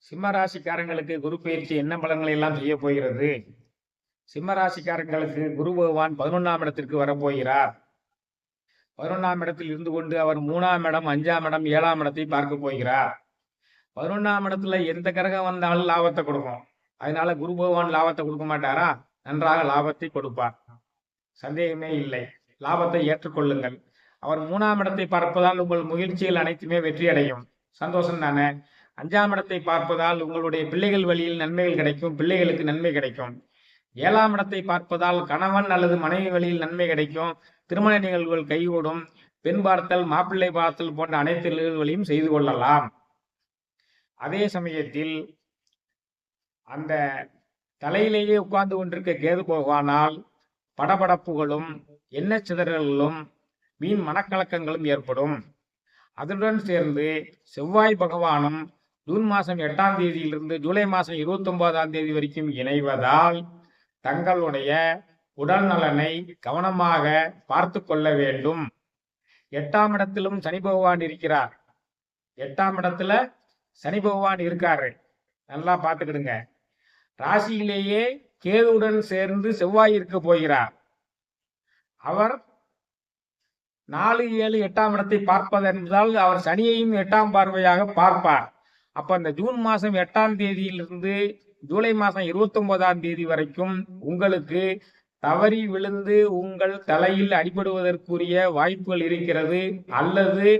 சிம்ம ராசிக்காரங்களுக்கு குரு பயிற்சி என்ன பலன்களை எல்லாம் செய்ய போகிறது? சிம்ம ராசிக்காரங்களுக்கு குரு பகவான் 11ஆம் இடத்திற்கு வரப்போகிறார். 11ஆம் இடத்தில் இருந்து கொண்டு அவர் 3ஆம் இடம், 5ஆம் இடம், 7ஆம் இடத்தை பார்க்க போகிறார். 11ஆம் இடத்துல எந்த கிரகம் வந்தாலும் லாபத்தை கொடுக்கும். அதனால குரு பகவான் லாபத்தை கொடுக்க மாட்டாரா? நன்றாக லாபத்தை கொடுப்பார், சந்தேகமே இல்லை. லாபத்தை ஏற்றுக்கொள்ளுங்கள். அவர் 3ஆம் இடத்தை பார்ப்பதால் உங்கள் முயற்சிகள் அனைத்துமே வெற்றி அடையும். சந்தோஷம் தானே? 5ஆம் இடத்தை பார்ப்பதால் உங்களுடைய பிள்ளைகள் வழியில் நன்மைகள் கிடைக்கும், பிள்ளைகளுக்கு நன்மை கிடைக்கும். 7ஆம் இடத்தை பார்ப்பதால் கணவன் அல்லது மனைவி வழியில் நன்மை கிடைக்கும், திருமண நிகழ்வுகள் கைகூடும், பெண் பார்த்தல், மாப்பிள்ளை பார்த்தல் போன்ற அனைத்து நிகழ்வுகளையும் செய்து கொள்ளலாம். அதே சமயத்தில் அந்த தலையிலேயே உட்கார்ந்து கொண்டிருக்க கேது பகவானால் படபடப்புகளும் எண்ணச் சிதறல்களும் வீண் மனக்கலக்கங்களும் ஏற்படும். அதுடன் சேர்ந்து செவ்வாய் பகவானும் ஜூன் மாதம் 8ஆம் தேதியிலிருந்து ஜூலை மாதம் 29ஆம் தேதி வரைக்கும் இணைவதால் தங்களுடைய உடல் நலனை கவனமாக பார்த்து கொள்ள வேண்டும். 8ஆம் இடத்திலும் சனி பகவான் இருக்கிறார். 8ஆம் இடத்துல சனி பகவான் இருக்காரு, நல்லா பார்த்துக்கிடுங்க. ராசியிலேயே கேதுவுடன் சேர்ந்து செவ்வாய் இருக்க போகிறார். அவர் 4, 7, 8ஆம் இடத்தை பார்ப்பதென்றால் அவர் சனியையும் 8ஆம் பார்வையாக பார்ப்பார். அப்ப அந்த ஜூன் மாதம் 8ஆம் தேதியிலிருந்து ஜூலை மாதம் 29ஆம் தேதி வரைக்கும் உங்களுக்கு தவறி விழுந்து உங்கள் தலையில் அடிபடுவதற்குரிய வாய்ப்புகள் இருக்கிறது, அல்லது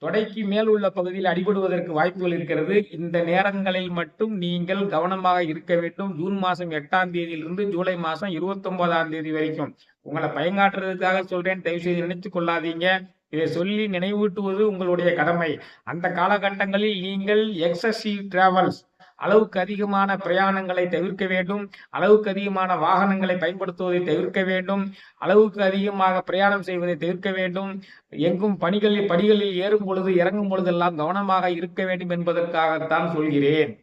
தொடைக்கு மேல் உள்ள பகுதியில் அடிபடுவதற்கு வாய்ப்புகள் இருக்கிறது. இந்த நேரங்களில் மட்டும் நீங்கள் கவனமாக இருக்க வேண்டும். ஜூன் மாதம் 8ஆம் தேதியிலிருந்து ஜூலை மாதம் 29ஆம் தேதி வரைக்கும். உங்களை பயங்காட்டுறதுக்காக சொல்றேன், தயவு செய்து நினைத்து கொள்ளாதீங்க. இதை சொல்லி நினைவூட்டுவது உங்களுடைய கடமை. அந்த காலகட்டங்களில் நீங்கள் எக்ஸசிவ் டிராவல்ஸ், அளவுக்கு அதிகமான பிரயாணங்களை தவிர்க்க வேண்டும், அளவுக்கு அதிகமான வாகனங்களை பயன்படுத்துவதை தவிர்க்க வேண்டும், அளவுக்கு அதிகமாக பிரயாணம் செய்வதை தவிர்க்க வேண்டும். எங்கும் படிகளில் ஏறும் பொழுது இறங்கும் பொழுதெல்லாம் கவனமாக இருக்க வேண்டும் என்பதற்காகத்தான் சொல்கிறேன்,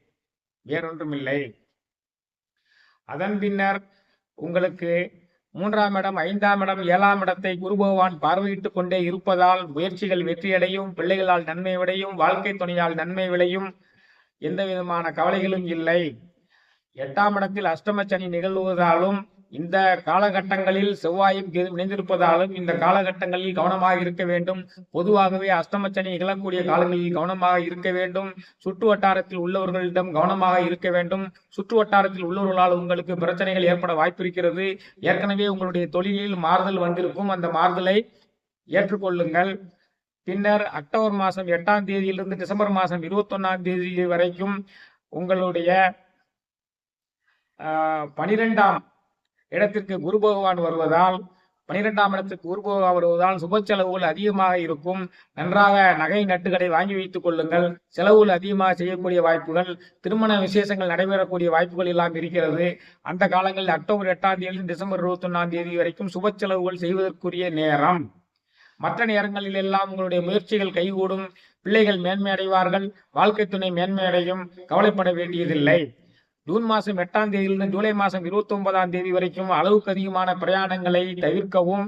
வேறொன்றுமில்லை. அதன் பின்னர் உங்களுக்கு 3ஆம் இடம், 5ஆம் இடம், 7ஆம் இடத்தை குரு பகவான் பார்வையிட்டு கொண்டே இருப்பதால் முயற்சிகள் வெற்றியடையும், பிள்ளைகளால் நன்மை விளையும், வாழ்க்கை துணையால் நன்மை விளையும், எந்த விதமான கவலைகளும் இல்லை. 8ஆம் இடத்தில் அஷ்டமச்சனி நிகழ்வதாலும் இந்த காலகட்டங்களில் செவ்வாயும் இணைந்திருப்பதாலும் இந்த காலகட்டங்களில் கவனமாக இருக்க வேண்டும். பொதுவாகவே அஷ்டமச்சனி நிகழக்கூடிய காலங்களில் கவனமாக இருக்க வேண்டும். சுற்று வட்டாரத்தில் உள்ளவர்களிடம் கவனமாக இருக்க வேண்டும். சுற்று வட்டாரத்தில் உள்ளவர்களால் உங்களுக்கு பிரச்சனைகள் ஏற்பட வாய்ப்பு இருக்கிறது. ஏற்கனவே உங்களுடைய தொழிலில் மாறுதல் வந்திருக்கும், அந்த மாறுதலை ஏற்றுக்கொள்ளுங்கள். பின்னர் அக்டோபர் மாதம் 8ஆம் தேதியிலிருந்து டிசம்பர் மாதம் 21ஆம் தேதி வரைக்கும் உங்களுடைய 12ஆம் இடத்திற்கு குரு பகவான் வருவதால் 12ஆம் இடத்துக்கு குரு பகவான் வருவதால் சுப செலவுகள் அதிகமாக இருக்கும். நன்றாக நகை நட்டுகளை வாங்கி வைத்துக் கொள்ளுங்கள். செலவுகள் அதிகமாக செய்யக்கூடிய வாய்ப்புகள், திருமண விசேஷங்கள் நடைபெறக்கூடிய வாய்ப்புகள் எல்லாம் இருக்கிறது. அந்த காலங்களில் அக்டோபர் 8ஆம் தேதி டிசம்பர் 21ஆம் தேதி வரைக்கும் சுப செலவுகள் செய்வதற்குரிய நேரம். மற்ற நேரங்களில் எல்லாம் உங்களுடைய முயற்சிகள் கைகூடும், பிள்ளைகள் மேன்மை அடைவார்கள், வாழ்க்கை துணை மேன்மை அடையும், கவலைப்பட வேண்டியதில்லை. ஜூன் மாதம் 8ஆம் தேதியிலிருந்து ஜூலை மாதம் 29ஆம் தேதி வரைக்கும் அளவுக்கு அதிகமான பிரயாணங்களை தவிர்க்கவும்,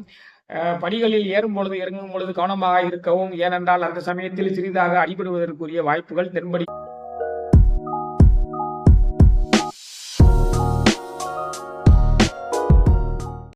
படிகளில் ஏறும் பொழுது இறங்கும் பொழுது கவனமாக இருக்கவும். ஏனென்றால் அந்த சமயத்தில் சிறிதாக அடிபடுவதற்குரிய வாய்ப்புகள் தென்படி